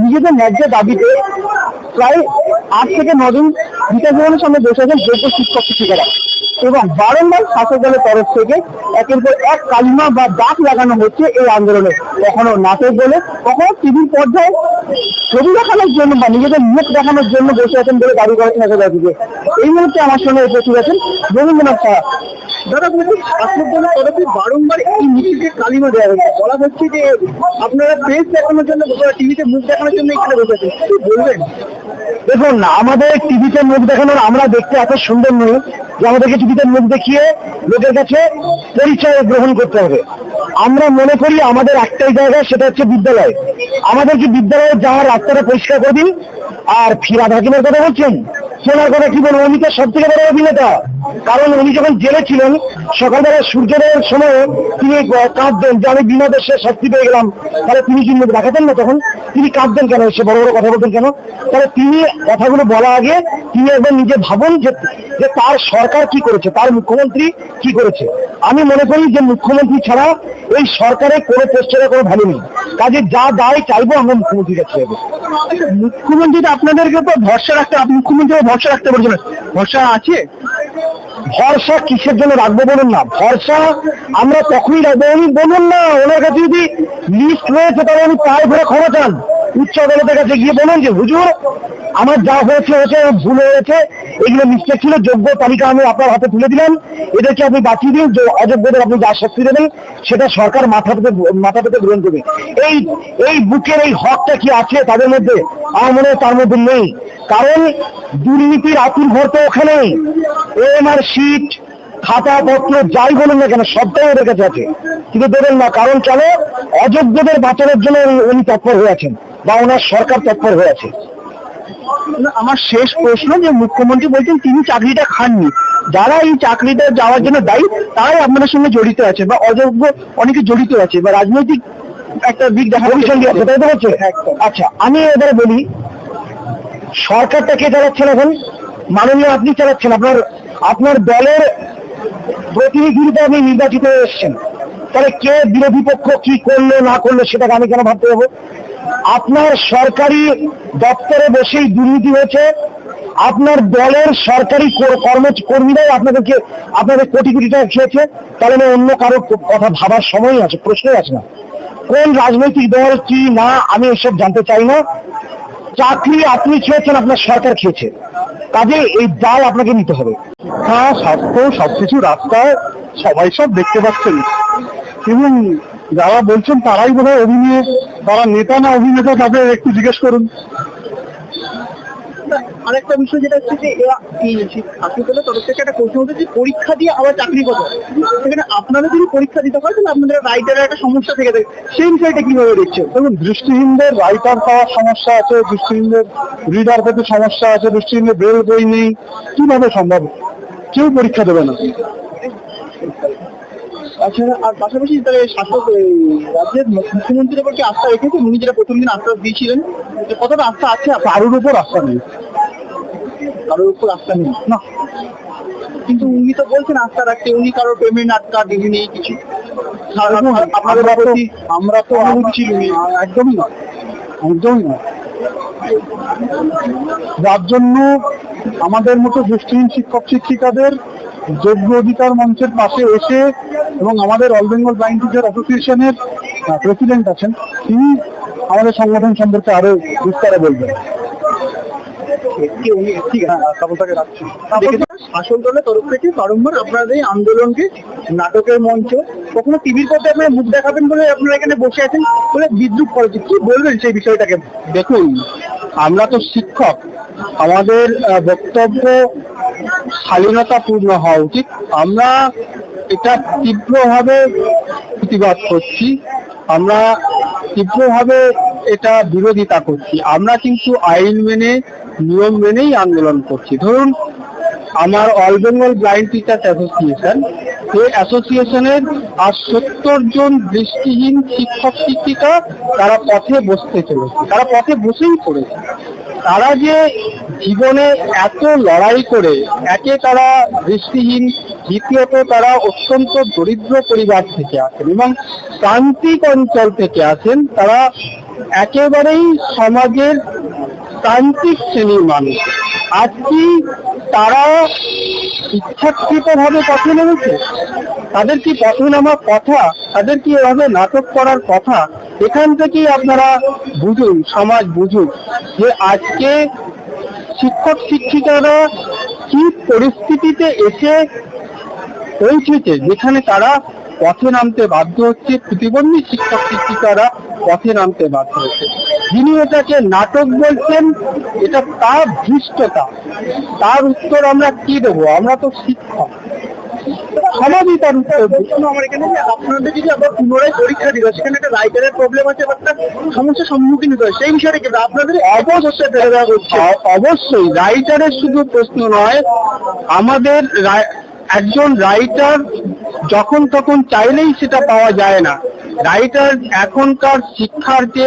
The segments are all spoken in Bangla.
নিজেদের ন্যায্য দাবিতে প্রায় 8 থেকে 9 দিন বিকাশ ভবনের সামনে বসে আছেন যোগ্য শিক্ষক শিক্ষিকারা, এবং বারংবার শাসক দলের তরফ থেকে একের পর এক কালিমা বা দাগ লাগানো হচ্ছে এই আন্দোলনে। কখনো নাটক বলে, কখনো টিভির পর্দায় ছবি দেখানোর জন্য বা নিজেদের মুখ দেখানোর জন্য বসে আছেন বলে দাবি করেছেন শাসকদাদিকে। এই মুহূর্তে আমার সঙ্গে উপস্থিত আছেন রবীন্দ্রনাথ সাহা। দাদা বলছি, শাসক দলের তরফে বারংবার এই মিছিলকে কালিমা দেওয়া হচ্ছে, বলা হচ্ছে যে আপনারা প্রেস দেখানোর জন্য, টিভিতে মুখ দেখানোর জন্য এখানে বসে আছেন, কি বলবেন? দেখুন না, আমাদের টিভিতে মুখ দেখানোর আমরা দেখতে এত সুন্দর নই যে আমাদেরকে টিভিতে মুখ দেখিয়ে লোকের কাছে পরিচয় গ্রহণ করতে হবে। আমরা মনে করি আমাদের একটাই জায়গা, সেটা হচ্ছে বিদ্যালয়। আমাদেরকে বিদ্যালয়ে যাওয়ার রাস্তাটা পরিষ্কার করে দিন। আর ফিরাদ হাকিমের কথা বলছেন, শোনার কথা কি বলবো, উনি তো সব থেকে বড় অভিনেতা। কারণ উনি যখন জেলে ছিলেন, সকালবেলা সূর্যোদয়ের সময় তিনি কাঁদতেন যে আমি বিনা দেশে শাস্তি পেয়ে গেলাম। তাহলে তিনি কি মুখ দেখাতেন না? তখন তিনি কাঁদতেন কেন? সে বড় বড় কথা বলতেন কেন? তাহলে তিনি কথাগুলো বলা আগে তিনি একবার নিজে ভাবুন যে তার সরকার কি করেছে, তার মুখ্যমন্ত্রী কি করেছে। আমি মনে করি যে মুখ্যমন্ত্রী ছাড়া এই সরকারের কোনো পোস্টারের কোনো ভ্যালু নেই। কাজে যা দায় চাইবো আমরা মুখ্যমন্ত্রীর কাছে চাইবো। মুখ্যমন্ত্রী আপনাদেরকে তো ভরসা রাখতে, মুখ্যমন্ত্রী ভরসা রাখতে বলছেন, ভরসা আছে? ভরসা কিসের জন্য রাখবো বলুন না? ভরসা আমরা তখনই রাখবো, উনি বলুন না ওনার কাছে যদি লিস্ট রয়েছে তাহলে উনি পায়ে ধরে ক্ষমা চান, উচ্চ আদালতের কাছে গিয়ে বলুন যে হুজুর আমার যা হয়েছে ভুল হয়েছে, এগুলো মিস্টেক ছিল, যোগ্য তালিকা আমি আপনার হাতে তুলে দিলাম, এদেরকে আপনি বাঁচিয়ে দিন, অযোগ্যদের আপনি যা শাস্তি দেবেন সেটা সরকার মাথা পেতে গ্রহণ করবে। এই বুকের এই হকটা কি আছে তাদের মধ্যে? আমার মনে হয় তার মধ্যে নেই। কারণ দুর্নীতির আতুর ঘর তো ওখানে, এমআরশিট খাতাপত্র যাই বলুন না কেন সবটাই ওদের কাছে আছে, কিন্তু দেবেন না। কারণ কেন? অযোগ্যদের বাঁচানোর জন্য উনি তৎপর হয়ে আছেন বা ওনার সরকার তৎপর হয়ে আছে। আমার শেষ প্রশ্ন, যে মুখ্যমন্ত্রী বলছেন তিনি চাকরিটা খাননি, যারা এই চাকরিটা যাওয়ার জন্য দায়ী তারাই আপনাদের সঙ্গে জড়িত আছে বা অযোগ্য অনেকে জড়িত আছে বা রাজনৈতিক একটা দিক দেখা আছে, তাই তো হচ্ছে? আচ্ছা, আমি এবারে বলি, সরকারটা কে চালাচ্ছেন এখন? মাননীয় আপনি চালাচ্ছেন, আপনার দলের প্রতিনিধিতে আপনি নির্বাচিত হয়ে এসছেন। তাহলে কে বিরোধী পক্ষ কি করলো না করলো সেটাকে আমি কেন ভাবতে হবো? আপনার সরকারি দপ্তরে বসেই দুর্নীতি হয়েছে, আপনার দলের সরকারি কর্মীরাই আপনাদের কোটি কোটি টাকা খেয়েছে। তাহলে অন্য কারো কথা ভাবার সময় আছে, প্রশ্নই আছে না। কোন রাজনৈতিক দল কি না আমি এসব জানতে চাই না। চাকরি আপনি খেয়েছেন, আপনার সরকার খেয়েছে, কাজে এই দায় আপনাকে নিতে হবে। হ্যাঁ, স্বাস্থ্য সবকিছু রাস্তায় সবাই সব দেখতে পাচ্ছেন, এবং যারা বলছেন তারাই বোধহয় অভিনয়, তারা নেতা না অভিনেতা তাদের একটু জিজ্ঞেস করুন। আরেকটা বিষয় যেটা হচ্ছে যে ছাত্রদলের তরফ থেকে একটা প্রশ্ন হচ্ছে যে পরীক্ষা দিয়ে আবার চাকরি কথা, সেখানে আপনারা যদি পরীক্ষা দিতে হয় তাহলে আপনাদের রাইটারের একটা সমস্যা থেকে থাকে, সেই বিষয়টা কিভাবে দেখছেন? দেখুন, দৃষ্টিহীনদের রাইটার পাওয়ার সমস্যা আছে, দৃষ্টিহীনদের রিডার পেতে সমস্যা আছে, দৃষ্টিহীনদের ব্রেল বই নেই, কিভাবে সম্ভব? কেউ পরীক্ষা দেবে না। আচ্ছা, আর পাশাপাশি তাহলে শাসক রাজ্যের মুখ্যমন্ত্রীর উপর কি আস্থা রেখেছেন? উনি যেটা প্রথম দিন আস্থা দিয়েছিলেন, কতটা আস্থা আছে? কারোর উপর আস্থা নেই, কারোর উপর আস্থা নেই না, কিন্তু উনি তো বলছেন আস্থা রাখতে, উনি কারোর পেমেন্ট আটকা দিবেন এই কিছু। আপনাদের প্রতি আমরা তো ছিল একদমই না, একদমই না। যার জন্য আমাদের মতো দৃষ্টিহীন শিক্ষক শিক্ষিকাদের যোগ্য অধিকার মঞ্চের পাশে এসে, এবং আমাদের অল বেঙ্গল ব্লাইন্ড টিচার অ্যাসোসিয়েশনের প্রেসিডেন্ট আছেন, তিনি আমাদের সংগঠন সম্পর্কে আরো বিস্তারে বলবেন। শাসক দলের তরফ থেকে বারংবার আপনাদের এই আন্দোলনকে নাটকের মঞ্চ, কখনো টিভির পথে আপনারা মুখ দেখাবেন বলে আপনারা এখানে বসে আছেন বলে বিদ্রুপ করেছে, কি বলবেন সেই বিষয়টাকে? দেখুন, আমরা তো শিক্ষক, আমাদের বক্তব্য শালীনতাপূর্ণ হওয়া উচিত। আমরা এটা তীব্রভাবে প্রতিবাদ করছি, আমরা তীব্রভাবে এটা বিরোধিতা করছি। আমরা কিন্তু আইন মেনে, নিয়ম মেনেই আন্দোলন করছি। ধরুন, আমার all Bengal blind teachers association, এই অ্যাসোসিয়েশনের আর 70 জন দৃষ্টিহীন শিক্ষক শিক্ষিকা তারা পথে বসতে চলেছে, তারা পথে বসেই পড়েছে। তারা যে জীবনে এত লড়াই করে, একে তারা দৃষ্টিহীন দ্বিতীয়ত তারা অত্যন্ত দরিদ্র পরিবার থেকে আসেন এবং প্রান্তিক অঞ্চল থেকে আসেন। তারা একেবারেই সমাজের প্রান্তিক শ্রেণীর মানুষ। আজ কি তারা ইচ্ছাকৃত ভাবে পথে নেমেছে? তাদের কি পথে নামার কথা? তাদের কি এভাবে নাটক করার কথা? এখান থেকেই আপনারা বুঝুন, সমাজ বুঝুক যে আজকে শিক্ষক শিক্ষিকারা কি পরিস্থিতিতে এসে পৌঁছেছে, যেখানে তারা পথে নামতে বাধ্য হচ্ছে। প্রতিবন্ধী শিক্ষক শিক্ষিকারা পথে নামতে বাধ্য হচ্ছে। যিনি এটাকে নাটক বলছেন, এটা তার ধৃষ্টতা। তার উত্তর আমরা কি দেবো? আমরা তো শিক্ষক, সমাজই তার উত্তর। আমার এখানে আপনাদের যদি আবার পুনরায় পরীক্ষা দিল, সেখানে একটা রাইটারের প্রবলেম আছে বা একটা সমস্যার সম্মুখীন হতে হয়, সেই বিষয়টা কিন্তু আপনাদের অবশ্যই ফেলে দেওয়া হচ্ছে। অবশ্যই রাইটারের শুধু প্রশ্ন নয়, আমাদের একজন রাইটার যখন তখন চাইলেই সেটা পাওয়া যায় না। রাইটার এখনকার শিক্ষার যে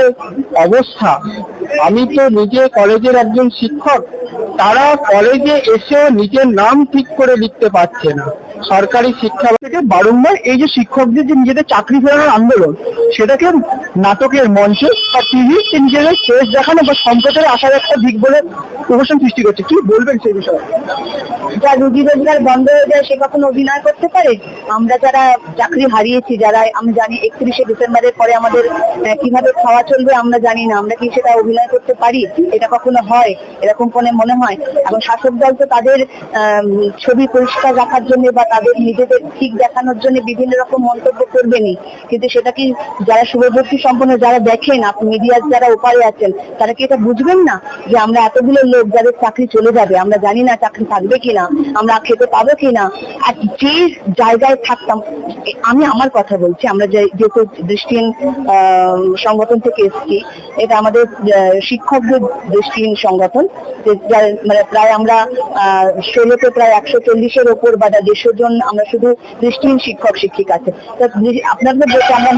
অবস্থা, আমি তো নিজে কলেজের একজন শিক্ষক, তারা কলেজে এসেও নিজের নাম ঠিক করে লিখতে পারছে না। সরকারি শিক্ষা থেকে বারংবার এই যে শিক্ষকদের যে নিজেদের চাকরি ফেরানোর আন্দোলন, সেটাকে নাটকের মঞ্চে বা টিভি নিজেদের শেষ দেখানো বা সম্প্রচারে আসার একটা দিক বলে প্রহসন সৃষ্টি করছে। কি বলবেন সেই বিষয়ে? যা রুজি রোজগার বন্ধ হয়ে যায়, সে কখনো অভিনয় করতে পারে? আমরা যারা চাকরি হারিয়েছি, যারা আমি জানি 31শে ডিসেম্বরের পরে আমাদের কিভাবে খাওয়া চলবে আমরা জানি না, আমরা কি সেটা অভিনয় করতে পারি? এটা কখনো হয়? এরকম মনে হয়। এখন শাসক দল তো তাদের ছবি পরিষ্কার রাখার জন্য বা তাদের নিজেদের ঠিক দেখানোর জন্য বিভিন্ন রকম মন্তব্য করবেনই, কিন্তু সেটা কি যারা শুভবুদ্ধি সম্পন্ন যারা দেখেন, আপনি মিডিয়ার যারা ওপারে আছেন, তারা কি এটা বুঝবেন না যে আমরা এতগুলো লোক যাদের চাকরি চলে যাবে, আমরা জানি না চাকরি থাকবে কিনা, আমরা খেতে পাবো কিনা। আর যে জায়গায় থাকতাম, আমি আমার কথা বলছি, আমরা যেহেতু দৃষ্টিহীন সংগঠন থেকে এসেছি, এটা আমাদের শিক্ষকদের দৃষ্টিহীন সংগঠন, মানে প্রায় আমরা 16তে প্রায় 140-এর ওপর বা 150 জন আমরা শুধু দৃষ্টিহীন শিক্ষক শিক্ষিকা আছে। আপনাদের বলতে আমরা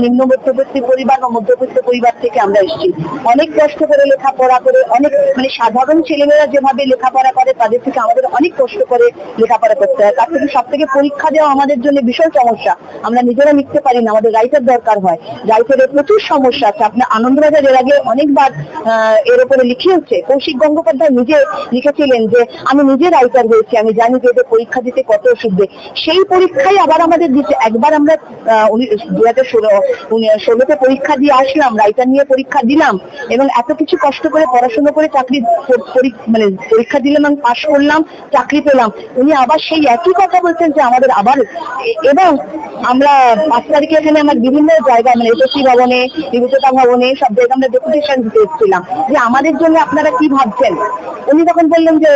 নিম্ন মধ্যবিত্ত পরিবার বা মধ্যবিত্ত পরিবার থেকে আমরা এসেছি। অনেক কষ্ট করে লেখাপড়া করে, অনেক মানে সাধারণ ছেলেমেয়েরা যেভাবে লেখাপড়া করে তাদের থেকে আমাদের অনেক কষ্ট করে লেখাপড়া করতে হয়। তার থেকে সব থেকে পরীক্ষা দেওয়া আমাদের জন্য ভীষণ সমস্যা। আমরা নিজেরা লিখতে পারি না, আমাদের রাইটার দরকার হয়। রাইটারের প্রচুর সমস্যা আছে। আপনার আনন্দবাজার এর আগে অনেকবার এর উপরে লিখিয়েছে। কৌশিক গঙ্গোপাধ্যায় নিজে লিখেছিলেন যে আমি নিজে রাইটার হয়েছি, আমি জানি যে এদের পরীক্ষা দিতে কত অসুবিধে। সেই পরীক্ষাই আবার আমাদের দিচ্ছে। একবার আমরা 2016-তে পরীক্ষা দিয়ে আসলাম, রাইটার নিয়ে পরীক্ষা দিলাম এবং এত কিছু কষ্ট করে পড়াশোনা করে চাকরি মানে পরীক্ষা দিলাম এবং পাশ করলাম, চাকরি পেলাম। উনি আবার সেই একই কথা বলছেন যে আমাদের আবার। এবং আমরা 5 তারিখে এখানে আমার বিভিন্ন জায়গায় মানে এসএসসি ভবনে, বিভূতিতা ভবনে, সব জায়গায় আমরা ডেপুটেশন দিতে এসেছিলাম যে আমাদের জন্য আপনারা কি ভাবছেন। উনি তখন বললেন যে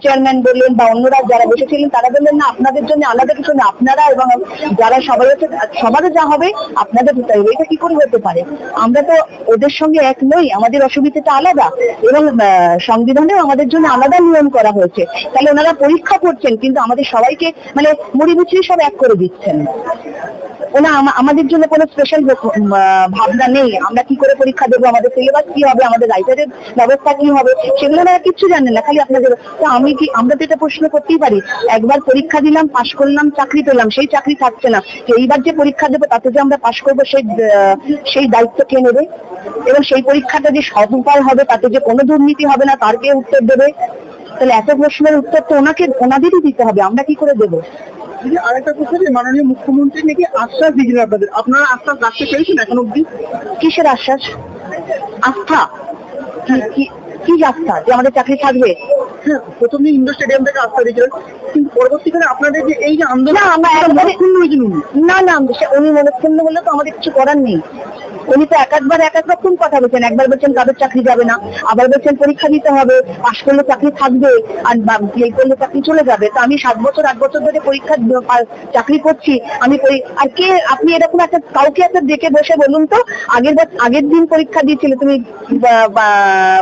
চেয়ারম্যান বললেন বা অন্যরা যারা বসেছিলেন তারা বললেন না, আপনাদের জন্য আলাদা কিছু না, আপনারা এবং যারা সবাই আছে সবারও যা হবে আপনাদের দিতে হবে। এটা কি করে হতে পারে? আমরা তো ওদের সঙ্গে এক নই, আমাদের অসুবিধাটা আলাদা এবং সংবিধানেও আমাদের জন্য আলাদা নিয়ম করা হয়েছে। তাহলে ওনারা পরীক্ষা করছেন কিন্তু আমাদের সবাইকে মানে মুড়ি মুছিয়ে সব এক করে দিচ্ছেন। ওনা আমাদের জন্য কোনো স্পেশাল ভাবনা নেই। আমরা কি করে পরীক্ষা দেবো, আমাদের সিলেবাস কি হবে, আমাদের রাইটারের ব্যবস্থা কি হবে, সেগুলো না কিচ্ছু জানেন না। খালি আপনাদের তো আমরা তো এটা প্রশ্ন করতেই পারি। একবার পরীক্ষা দিলাম, পাশ করলাম, চাকরি পেলাম, সেই চাকরি থাকছে না, এইবার যে পরীক্ষা দেবো তাতে যে আমরা পাশ করবো সেই দায়িত্ব কে নেবে? এবং সেই পরীক্ষাটা যে সফল হবে, তাতে যে কোনো দুর্নীতি হবে না, তার কে উত্তর দেবে? তাহলে এত প্রশ্নের উত্তর তো ওনাদেরই দিতে হবে, আমরা কি করে দেবো? আরেকটা প্রশ্ন, মাননীয় মুখ্যমন্ত্রী নাকি আশ্বাস দিয়েছেন আপনাদের, আপনারা আশ্বাস রাখতে পেরেছেন এখন অব্দি? কিসের আশ্বাস? আস্থা? কি আস্থা যে আমাদের চাকরি থাকবে? প্রথম দিন ইন্ডোর স্টেডিয়াম থেকে আস্থা দিয়েছিলেন, কিন্তু পরবর্তীকালে আপনাদের যে এই যে আন্দোলন, আমরা না উনি মনক্ষুণ্ণ হলে তো আমাদের কিছু করার নেই। উনি তো এক এক রকম কথা বলছেন। একবার বলছেন তাদের চাকরি যাবে না, আবার বলছেন পরীক্ষা দিতে হবে, পাশ করলে চাকরি থাকবে আর এই করলে চাকরি চলে যাবে। তো আমি 7 বছর 8 বছর ধরে চাকরি করছি, আমি আর কে আপনি এরকম একটা কাউকে একটা ডেকে বসে বলুন তো আগের দিন পরীক্ষা দিয়েছিলে তুমি,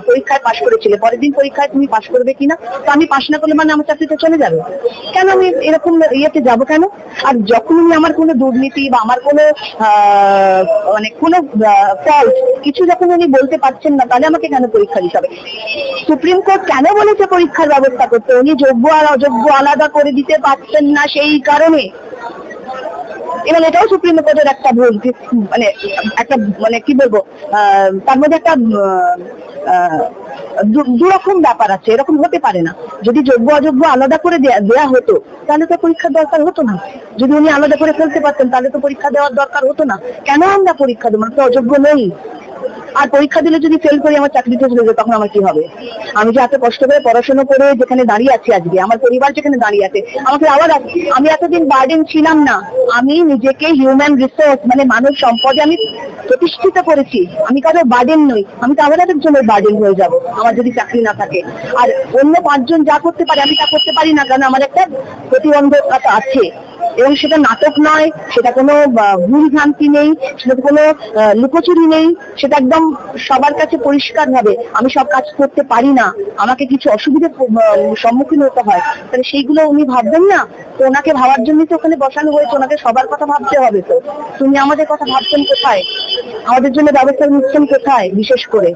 পরীক্ষায় পাশ করেছিলে, পরের দিন পরীক্ষায় তুমি পাশ করবে কিনা না, তো আমি পাশ না করলে মানে আমার চাকরিটা চলে যাবে কেন? আমি এরকম ইয়েতে যাবো কেন? আর যখন উনি আমার কোনো দুর্নীতি বা আমার কোনো মানে কোনো ফল্ট কিছু যখন উনি বলতে পারছেন না, তাহলে আমাকে কেন পরীক্ষা দিতে হবে? সুপ্রিম কোর্ট কেন বলেছে পরীক্ষার ব্যবস্থা করতে? উনি যোগ্য আর অযোগ্য আলাদা করে দিতে পারছেন না সেই কারণে। এবং এটাও সুপ্রিম কোর্টের একটা ভুল, মানে একটা মানে কি বলবো, তার মধ্যে একটা দুরকম ব্যাপার আছে। এরকম হতে পারে না। যদি যোগ্য অযোগ্য আলাদা করে দেয়া হতো তাহলে তো পরীক্ষার দরকার হতো না। যদি উনি আলাদা করে ফেলতে পারতেন তাহলে তো পরীক্ষা দেওয়ার দরকার হতো না। কেন আমরা পরীক্ষা দেবো? আমরা তো অযোগ্য নই। আর পরীক্ষা দিলে যদি ফেল করি আমার চাকরিতে চলে যায়, তখন আমার কি হবে? আমি যে এত কষ্ট করে পড়াশোনা করে যেখানে দাঁড়িয়ে আছি আজকে, আমার পরিবার যেখানে দাঁড়িয়ে আছে, আমাকে আবার আমি এতদিন বার্ডেন ছিলাম না। আমি নিজেকে হিউম্যান রিসোর্স মানে মানব সম্পদে আমি প্রতিষ্ঠিত করেছি। আমি কারো বার্ডেন নই। আমি তো আবার একজনের বার্ডেন হয়ে যাব আমার যদি চাকরি না থাকে। আর অন্য 5 জন যা করতে পারে আমি তা করতে পারি না, কারণ আমার একটা প্রতিবন্ধকতা আছে। এবং সেটা নাটক নয়, সেটা কোনো ভুল ভ্রান্তি নেই, সেটা কোনো লুকোচুরি নেই, সেটা একদম সবার কাছে পরিষ্কার ভাবে আমি সব কাজ করতে পারি না, আমাকে কিছু অসুবিধার সম্মুখীন হতে হয়। তাহলে সেইগুলো উনি ভাববেন না? তো ওনাকে ভাবার জন্যই তো ওখানে বসানো হয়েছে। ওনাকে সবার কথা ভাবতে হবে। তো তুমি আমাদের কথা ভাবছেন কোথায়? আমাদের জন্য ব্যবস্থা নিচ্ছেন কোথায়? বিশেষ করে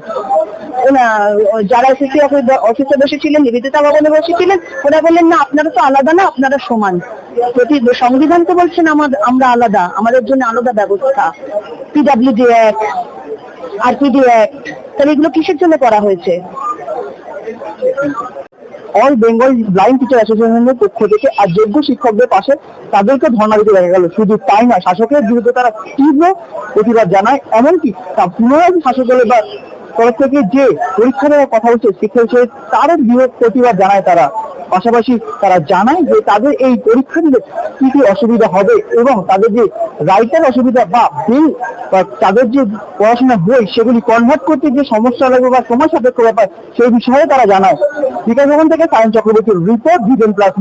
যারা এসএসসি অফিসে বসেছিলেন, নিবেদিতা ভবনে বসেছিলেন, ওরা বললেন না আপনারা তো আলাদা না, আপনারা সমান। সংবিধান তো বলছেন আমরা আলাদা, আমাদের জন্য আলাদা ব্যবস্থা, পিডব্লিউডি অ্যাক্ট, আরপিডি অ্যাক্ট। তাহলে এগুলো কিসের জন্য করা হয়েছে? অল বেঙ্গল ব্লাইন্ড টিচার অ্যাসোসিয়েশনের পক্ষ থেকে আর যোগ্য শিক্ষকদের পাশে তাদেরকে ধর্ণা দিতে দেখা গেল। শুধু তাই নয়, শাসকের বিরুদ্ধে তারা তীব্র প্রতিবাদ জানায়। এমনকি পুনরায় শাসক দলের বা তরফ থেকে যে পরীক্ষা দেওয়ার কথা হচ্ছে শিক্ষা হিসেবে তারও বৃহৎ প্রতিবাদ জানায় তারা। পাশাপাশি তারা জানায় যে তাদের এই পরীক্ষা দিলে কি কি অসুবিধা হবে এবং তাদের যে রাইটার অসুবিধা বা বিল বা তাদের যে পড়াশোনার বই সেগুলি কনভার্ট করতে যে সমস্যা লাগবে বা সময় সাপেক্ষ ব্যাপার সেই বিষয়ে তারা জানায়। বিকাশ ভবন থেকে সায়ন চক্রবর্তীর রিপোর্ট, ভিডেন প্লাস।